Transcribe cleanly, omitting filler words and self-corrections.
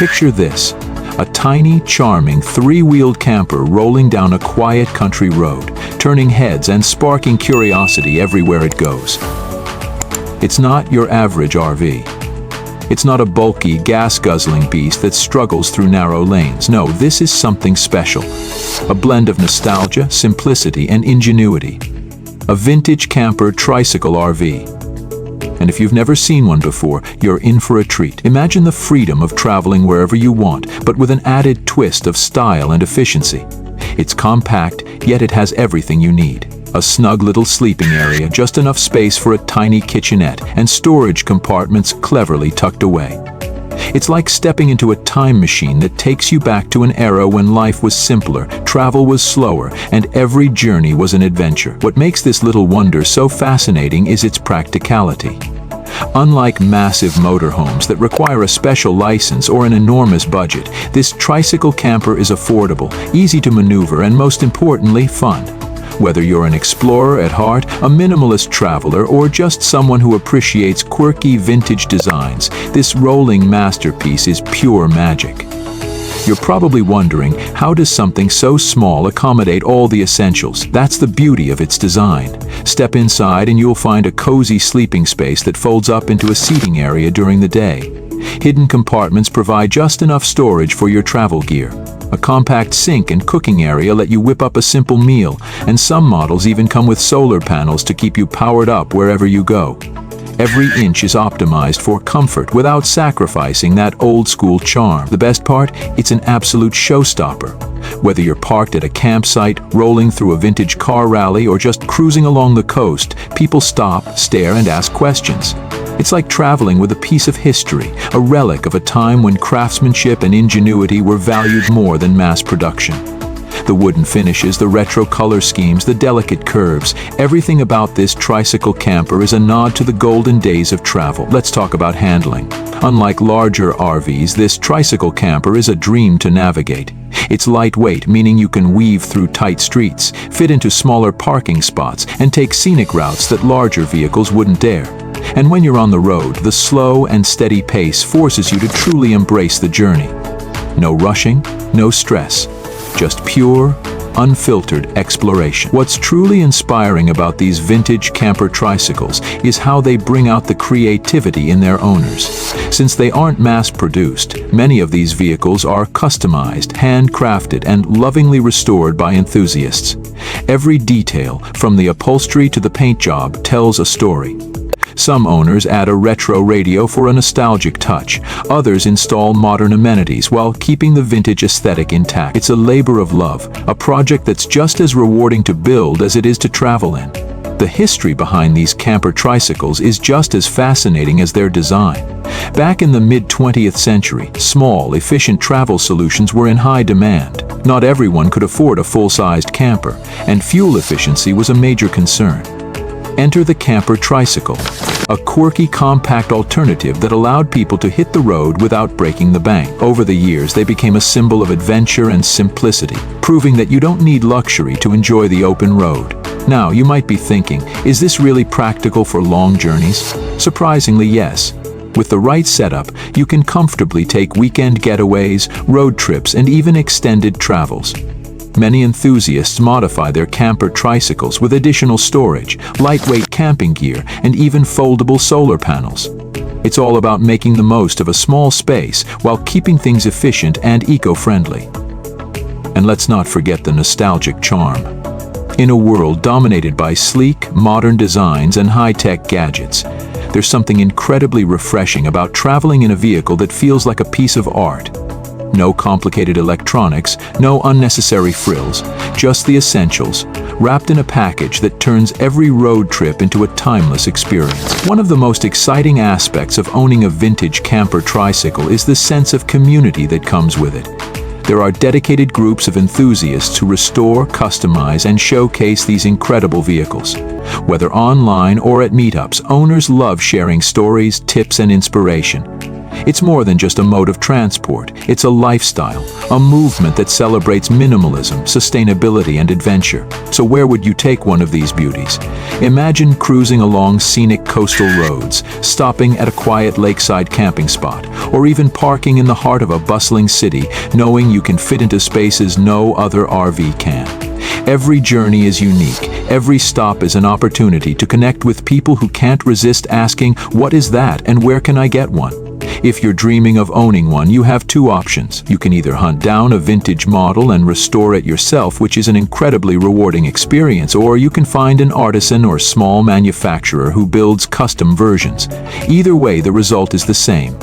Picture this: a tiny, charming, three-wheeled camper rolling down a quiet country road, turning heads and sparking curiosity everywhere it goes. It's not your average RV. It's not a bulky, gas-guzzling beast that struggles through narrow lanes. No, this is something special. A blend of nostalgia, simplicity, and ingenuity. A vintage camper tricycle RV. And if you've never seen one before, you're in for a treat. Imagine the freedom of traveling wherever you want, but with an added twist of style and efficiency. It's compact, yet it has everything you need. A snug little sleeping area, just enough space for a tiny kitchenette, and storage compartments cleverly tucked away. It's like stepping into a time machine that takes you back to an era when life was simpler, travel was slower, and every journey was an adventure. What makes this little wonder so fascinating is its practicality. Unlike massive motorhomes that require a special license or an enormous budget, this tricycle camper is affordable, easy to maneuver, and most importantly, fun. Whether you're an explorer at heart, a minimalist traveler, or just someone who appreciates quirky vintage designs, this rolling masterpiece is pure magic. You're probably wondering, how does something so small accommodate all the essentials? That's the beauty of its design. Step inside and you'll find a cozy sleeping space that folds up into a seating area during the day. Hidden compartments provide just enough storage for your travel gear. A compact sink and cooking area let you whip up a simple meal, and some models even come with solar panels to keep you powered up wherever you go. Every inch is optimized for comfort without sacrificing that old-school charm. The best part? It's an absolute showstopper. Whether you're parked at a campsite, rolling through a vintage car rally, or just cruising along the coast, people stop, stare, and ask questions. It's like traveling with a piece of history, a relic of a time when craftsmanship and ingenuity were valued more than mass production. The wooden finishes, the retro color schemes, the delicate curves, everything about this tricycle camper is a nod to the golden days of travel. Let's talk about handling. Unlike larger RVs, this tricycle camper is a dream to navigate. It's lightweight, meaning you can weave through tight streets, fit into smaller parking spots, and take scenic routes that larger vehicles wouldn't dare. And when you're on the road, the slow and steady pace forces you to truly embrace the journey. No rushing, no stress, just pure, unfiltered exploration. What's truly inspiring about these vintage camper tricycles is how they bring out the creativity in their owners. Since they aren't mass-produced, many of these vehicles are customized, handcrafted, and lovingly restored by enthusiasts. Every detail, from the upholstery to the paint job, tells a story. Some owners add a retro radio for a nostalgic touch. Others install modern amenities while keeping the vintage aesthetic intact. It's a labor of love, a project that's just as rewarding to build as it is to travel in. The history behind these camper tricycles is just as fascinating as their design. Back in the mid-20th century, small, efficient travel solutions were in high demand. Not everyone could afford a full-sized camper, and fuel efficiency was a major concern. Enter the camper tricycle, a quirky, compact alternative that allowed people to hit the road without breaking the bank. Over the years, they became a symbol of adventure and simplicity, proving that you don't need luxury to enjoy the open road. Now, you might be thinking, is this really practical for long journeys? Surprisingly, yes. With the right setup, you can comfortably take weekend getaways, road trips, and even extended travels. Many enthusiasts modify their camper tricycles with additional storage, lightweight camping gear, and even foldable solar panels. It's all about making the most of a small space while keeping things efficient and eco-friendly. And let's not forget the nostalgic charm. In a world dominated by sleek, modern designs and high-tech gadgets, there's something incredibly refreshing about traveling in a vehicle that feels like a piece of art. No complicated electronics, no unnecessary frills, just the essentials, wrapped in a package that turns every road trip into a timeless experience. One of the most exciting aspects of owning a vintage camper tricycle is the sense of community that comes with it. There are dedicated groups of enthusiasts who restore, customize, and showcase these incredible vehicles. Whether online or at meetups, owners love sharing stories, tips, and inspiration. It's more than just a mode of transport. It's a lifestyle, a movement that celebrates minimalism, sustainability, and adventure. So where would you take one of these beauties? Imagine cruising along scenic coastal roads, stopping at a quiet lakeside camping spot, or even parking in the heart of a bustling city, knowing you can fit into spaces no other RV can. Every journey is unique. Every stop is an opportunity to connect with people who can't resist asking, "What is that and where can I get one?" If you're dreaming of owning one, you have two options. You can either hunt down a vintage model and restore it yourself, which is an incredibly rewarding experience, or you can find an artisan or small manufacturer who builds custom versions. Either way, the result is the same: